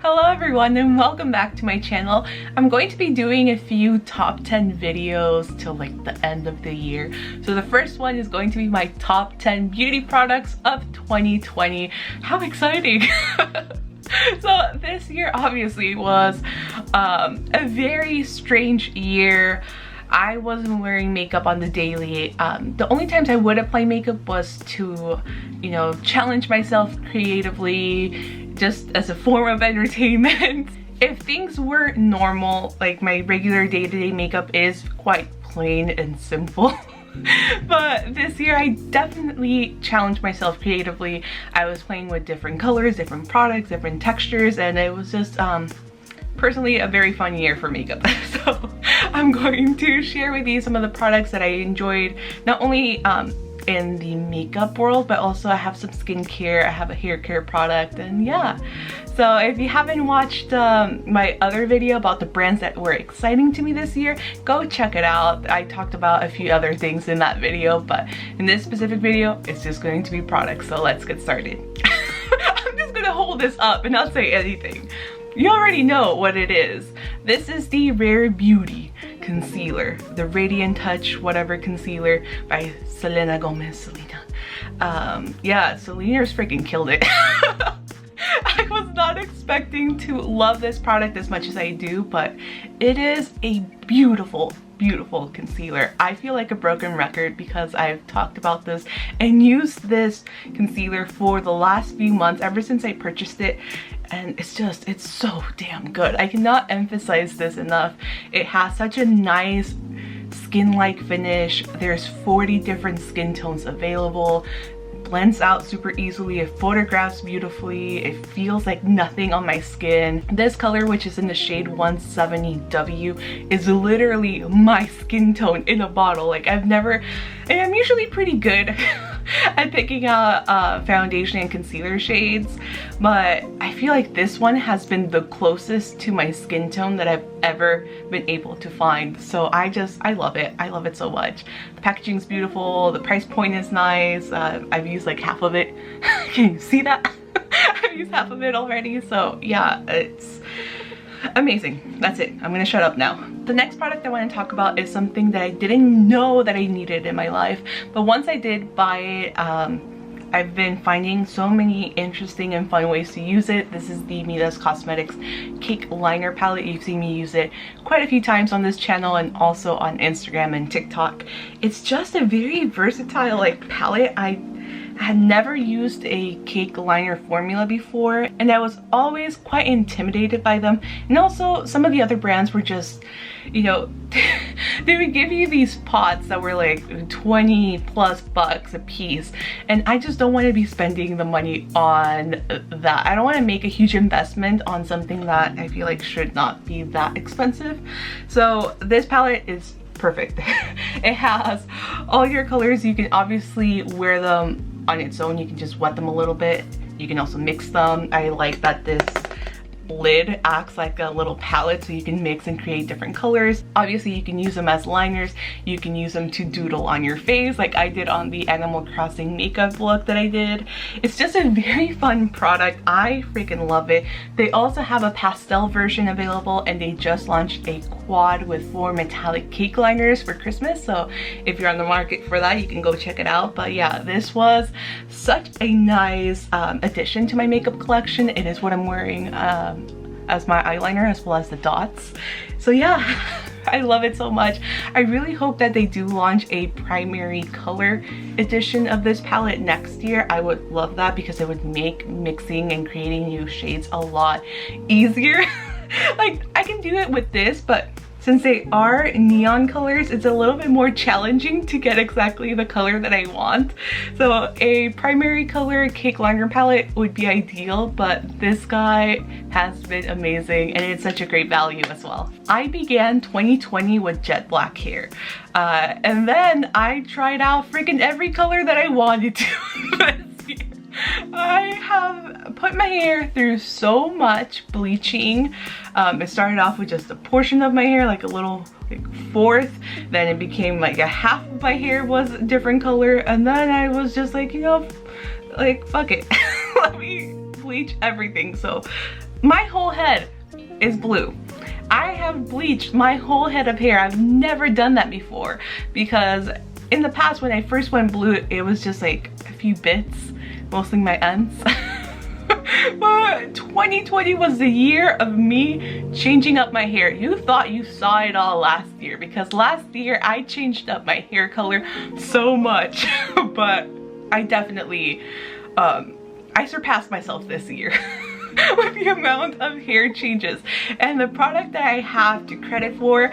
Hello everyone and welcome back to my channel. I'm going to be doing a few top 10 videos till like the end of the year. So the first one is going to be my top 10 beauty products of 2020. How exciting! So this year obviously was a very strange year. I wasn't wearing makeup on the daily. The only times I would apply makeup was to, you know, challenge myself creatively, just as a form of entertainment. If things were normal, like my regular day-to-day makeup is quite plain and simple. But this year I definitely challenged myself creatively. I was playing with different colors, different products, different textures, and it was just personally a very fun year for makeup. So I'm going to share with you some of the products that I enjoyed, not only in the makeup world, but also I have some skincare, I have a hair care product, and yeah. So if you haven't watched my other video about the brands that were exciting to me this year, go check it out. I talked about a few other things in that video, but in this specific video, it's just going to be products, so let's get started. I'm just gonna hold this up and not say anything. You already know what it is. This is the Rare Beauty concealer, the Radiant Touch whatever concealer by Selena Gomez. Yeah, Selena's freaking killed it. I was not expecting to love this product as much as I do, but it is a beautiful concealer. I feel like a broken record because I've talked about this and used this concealer for the last few months, ever since I purchased it, and it's so damn good. I cannot emphasize this enough. It has such a nice skin-like finish. There's 40 different skin tones available. Blends out super easily, it photographs beautifully, it feels like nothing on my skin. This color, which is in the shade 170W, is literally my skin tone in a bottle. Like and I'm usually pretty good at picking out foundation and concealer shades, but I feel like this one has been the closest to my skin tone that I've ever been able to find. So I love it. I love it so much. The packaging's beautiful, the price point is nice. I've used like half of it. Can you see that? I've used half of it already, so yeah, it's amazing. That's it. I'm gonna shut up now. The next product I want to talk about is something that I didn't know that I needed in my life, but once I did buy it, I've been finding so many interesting and fun ways to use it. This is the Midas Cosmetics Cake Liner Palette. You've seen me use it quite a few times on this channel and also on Instagram and TikTok. It's just a very versatile like palette. I had never used a cake liner formula before, and I was always quite intimidated by them. And also some of the other brands were just, you know, they would give you these pots that were like 20 plus bucks a piece, and I just don't want to be spending the money on that. I don't want to make a huge investment on something that I feel like should not be that expensive. So this palette is perfect. It has all your colors. You can obviously wear them on its own. You can just wet them a little bit. You can also mix them. I like that this lid acts like a little palette, so you can mix and create different colors. Obviously you can use them as liners, you can use them to doodle on your face like I did on the Animal Crossing makeup look that I did. It's just a very fun product. I freaking love it. They also have a pastel version available, and they just launched a quad with 4 metallic cake liners for Christmas, so if you're on the market for that, you can go check it out. But yeah, this was such a nice addition to my makeup collection. It is what I'm wearing as my eyeliner, as well as the dots. So yeah, I love it so much. I really hope that they do launch a primary color edition of this palette next year. I would love that because it would make mixing and creating new shades a lot easier. Like I can do it with this, but since they are neon colors, it's a little bit more challenging to get exactly the color that I want. So a primary color cake liner palette would be ideal, but this guy has been amazing and it's such a great value as well. I began 2020 with jet black hair, and then I tried out freaking every color that I wanted to this year. I have put my hair through so much bleaching. It started off with just a portion of my hair, like a little like fourth, then it became like a half of my hair was a different color, and then I was just like, you know, like fuck it. Let me bleach everything. So my whole head is blue. I have bleached my whole head of hair. I've never done that before because in the past when I first went blue, it was just like a few bits, mostly my ends. But 2020 was the year of me changing up my hair. You thought you saw it all last year because last year I changed up my hair color so much. But I definitely, I surpassed myself this year. With the amount of hair changes. And the product that I have to credit for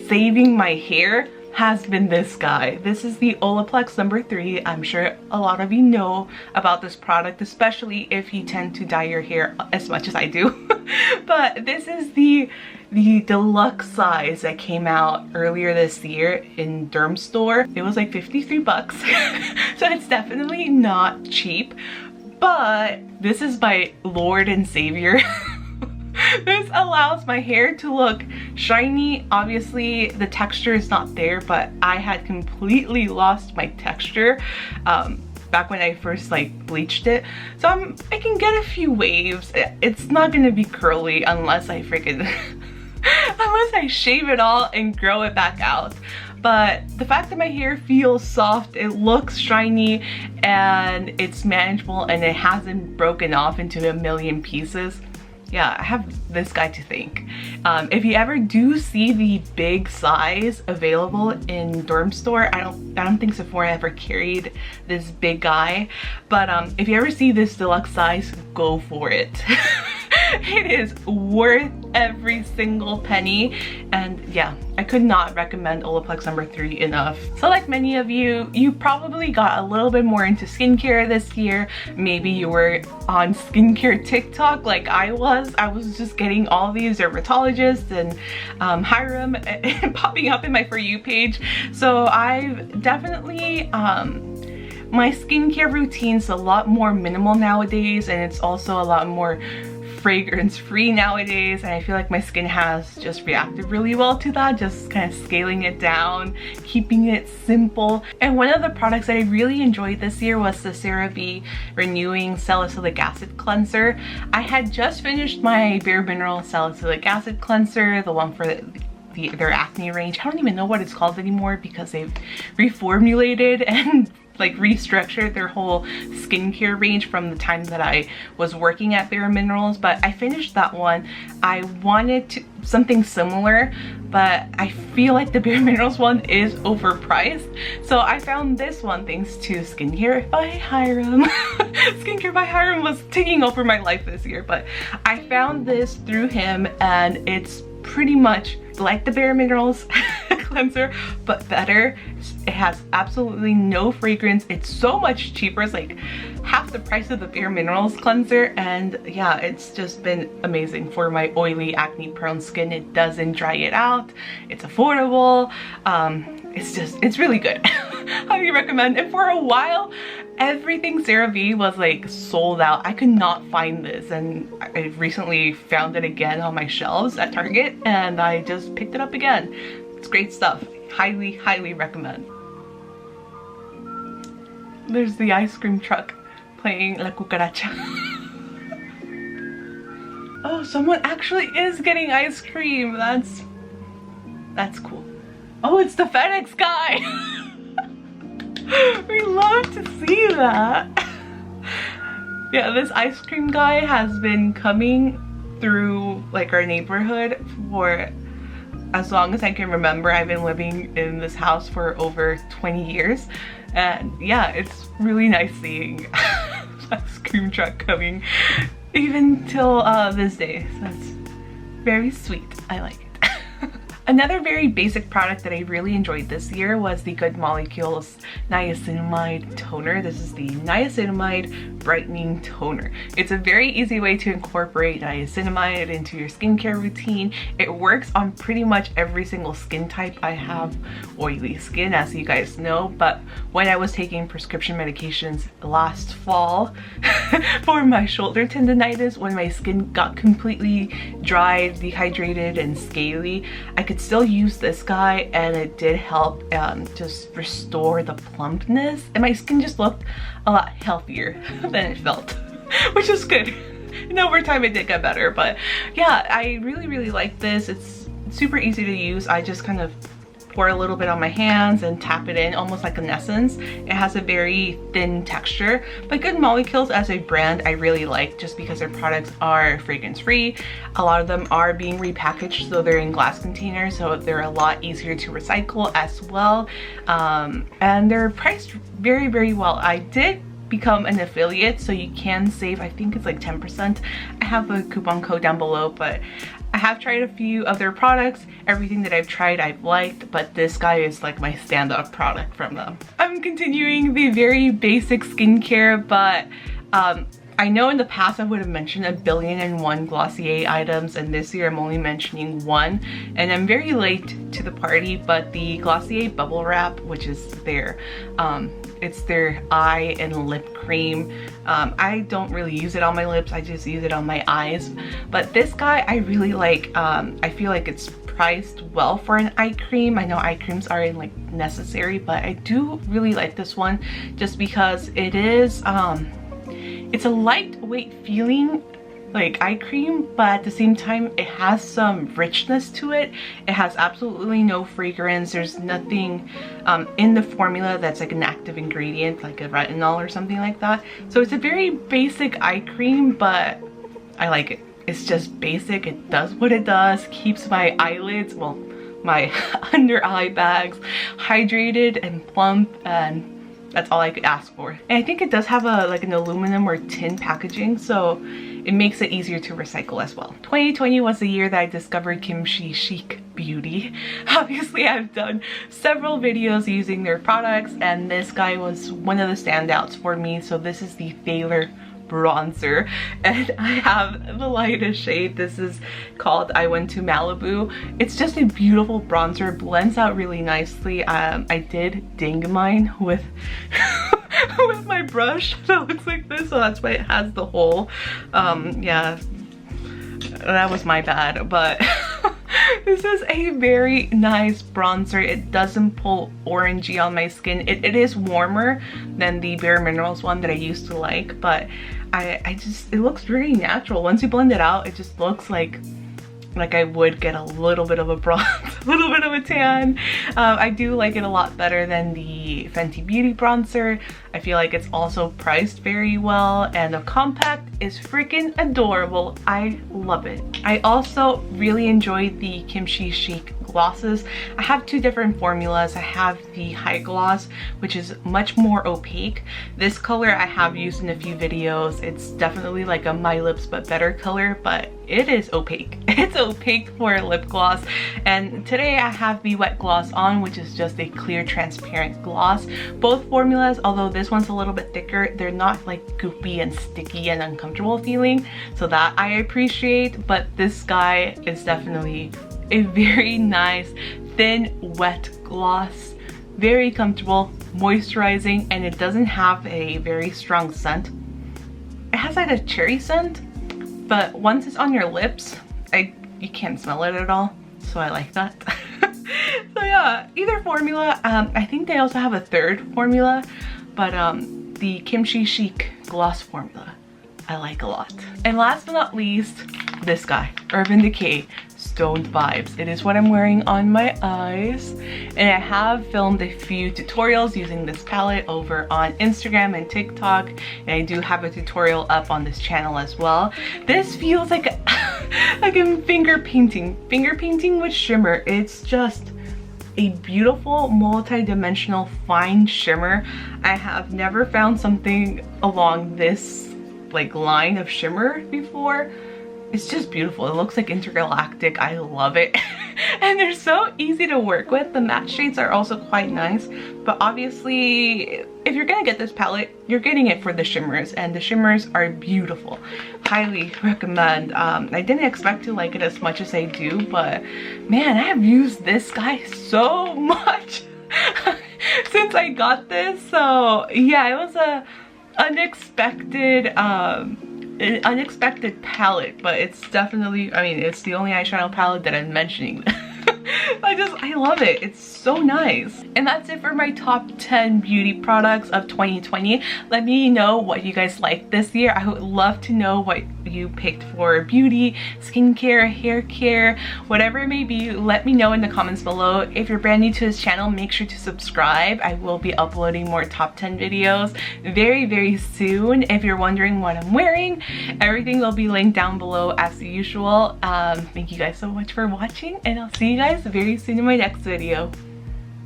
saving my hair has been this guy. This is the Olaplex number 3. I'm sure a lot of you know about this product, especially if you tend to dye your hair as much as I do. But this is the deluxe size that came out earlier this year in Derm Store. It was like 53 bucks. So it's definitely not cheap. But this is my Lord and Savior. This allows my hair to look shiny. Obviously the texture is not there, but I had completely lost my texture back when I first like bleached it. So I can get a few waves. It's not gonna be curly unless I freaking unless I shave it all and grow it back out. But the fact that my hair feels soft, it looks shiny, and it's manageable, and it hasn't broken off into a million pieces. Yeah, I have this guy to thank. If you ever do see the big size available in Derm Store, I don't think Sephora ever carried this big guy, but if you ever see this deluxe size, go for it. It is worth every single penny, and yeah, I could not recommend Olaplex number 3 enough. So like many of you, you probably got a little bit more into skincare this year. Maybe you were on skincare TikTok like I was. I was just getting all these dermatologists and Hiram popping up in my For You page. So I've definitely my skincare routine's a lot more minimal nowadays, and it's also a lot more fragrance free nowadays, and I feel like my skin has just reacted really well to that, just kind of scaling it down, keeping it simple. And one of the products that I really enjoyed this year was the CeraVe Renewing Salicylic Acid Cleanser. I had just finished my Bare Minerals Salicylic Acid Cleanser, the one for their acne range. I don't even know what it's called anymore because they've reformulated and like restructured their whole skincare range from the time that I was working at Bare Minerals. But I finished that one. I wanted something similar, but I feel like the Bare Minerals one is overpriced. So I found this one thanks to Skincare by Hiram. Skincare by Hiram was taking over my life this year, but I found this through him, and it's pretty much like the Bare Minerals cleanser, but better. It has absolutely no fragrance. It's so much cheaper. It's like half the price of the Bare Minerals cleanser, and yeah, it's just been amazing for my oily, acne prone skin. It doesn't dry it out. It's affordable. It's really good. Highly recommend. And for a while, everything CeraVe was like sold out. I could not find this, and I recently found it again on my shelves at Target, and I just picked it up again. It's great stuff. Highly recommend. There's the ice cream truck playing La Cucaracha. Oh, someone actually is getting ice cream. That's cool. Oh, it's the FedEx guy. We love to see that. Yeah, this ice cream guy has been coming through like our neighborhood for as long as I can remember. I've been living in this house for over 20 years. And yeah, it's really nice seeing ice cream truck coming even till this day. So it's very sweet. I like it. Another very basic product that I really enjoyed this year was the Good Molecules Niacinamide Toner. This is the Niacinamide Brightening Toner. It's a very easy way to incorporate niacinamide into your skincare routine. It works on pretty much every single skin type. I have oily skin, as you guys know, but when I was taking prescription medications last fall for my shoulder tendonitis, when my skin got completely dry, dehydrated, and scaly, I could still use this guy, and it did help just restore the plumpness, and my skin just looked a lot healthier than it felt, which is good. It And over time it did get better, but yeah, I really like this. It's super easy to use. I just kind of pour a little bit on my hands and tap it in, almost like an essence. It has a very thin texture, but Good Molecules as a brand I really like, just because their products are fragrance free. A lot of them are being repackaged, so they're in glass containers, so they're a lot easier to recycle as well. And they're priced very well. I did become an affiliate, so you can save, I think it's like 10%. I have a coupon code down below, but I have tried a few of their products. Everything that I've tried I've liked, but this guy is like my standout product from them. I'm continuing the very basic skincare, but I know in the past I would have mentioned 1,000,000,001 Glossier items, and this year I'm only mentioning one, and I'm very late to the party, but the Glossier Bubble Wrap, which is their it's their eye and lip cream. I don't really use it on my lips, I just use it on my eyes. But this guy I really like. I feel like it's priced well for an eye cream. I know eye creams aren't like necessary, but I do really like this one just because it is it's a lightweight feeling like eye cream, but at the same time it has some richness to it. It has absolutely no fragrance. There's nothing in the formula that's like an active ingredient like a retinol or something like that. So it's a very basic eye cream, but I like it. It's just basic. It does what it does, keeps my eyelids, well, my under eye bags hydrated and plump, and that's all I could ask for. And I think it does have a like an aluminum or tin packaging, so it makes it easier to recycle as well. 2020 was the year that I discovered KimChi Chic Beauty. Obviously I've done several videos using their products, and this guy was one of the standouts for me. So this is the Thaler bronzer, and I have the lightest shade. This is called I Went to Malibu. It's just a beautiful bronzer, blends out really nicely. I did ding mine with with my brush that looks like this, so that's why it has the hole. Yeah, that was my bad, but this is a very nice bronzer. It doesn't pull orangey on my skin. It is warmer than the Bare Minerals one that I used to like, but I just, it looks very natural. Once you blend it out, it just looks like I would get a little bit of a bronze, a little bit of a tan. I do like it a lot better than the Fenty Beauty bronzer. I feel like it's also priced very well, and the compact is freaking adorable. I love it. I also really enjoy the KimChi Chic glosses. I have two different formulas. I have the high gloss, which is much more opaque. This color I have used in a few videos. It's definitely like a My Lips but better color, but it is opaque. It's opaque for a lip gloss. And today I have the wet gloss on, which is just a clear transparent gloss. Both formulas, although this one's a little bit thicker, they're not like goopy and sticky and uncomfortable feeling, so that I appreciate. But this guy is definitely a very nice thin wet gloss, very comfortable, moisturizing, and it doesn't have a very strong scent. It has like a cherry scent, but once it's on your lips, you can't smell it at all, so I like that. So yeah, either formula. I think they also have a third formula, but the KimChi Chic gloss formula I like a lot. And last but not least, this guy, Urban Decay Stoned Vibes. It is what I'm wearing on my eyes, and I have filmed a few tutorials using this palette over on Instagram and TikTok, and I do have a tutorial up on this channel as well. This feels like a like a finger painting with shimmer. It's just a beautiful multi-dimensional fine shimmer. I have never found something along this like line of shimmer before. It's just beautiful. It looks like intergalactic. I love it. And they're so easy to work with. The matte shades are also quite nice, but obviously if you're gonna get this palette, you're getting it for the shimmers, and the shimmers are beautiful. Highly recommend. I didn't expect to like it as much as I do, but man, I have used this guy so much since I got this. So yeah, it was a unexpected palette, but it's definitely, I mean, it's the only eyeshadow palette that I'm mentioning. Like I love it. It's so nice. And that's it for my top 10 beauty products of 2020. Let me know what you guys liked this year. I would love to know what you picked for beauty, skincare, hair care, whatever it may be. Let me know in the comments below. If you're brand new to this channel, make sure to subscribe. I will be uploading more top 10 videos very soon. If you're wondering what I'm wearing, everything will be linked down below as usual. Thank you guys so much for watching, and I'll see you guys very soon in my next video.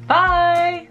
Bye!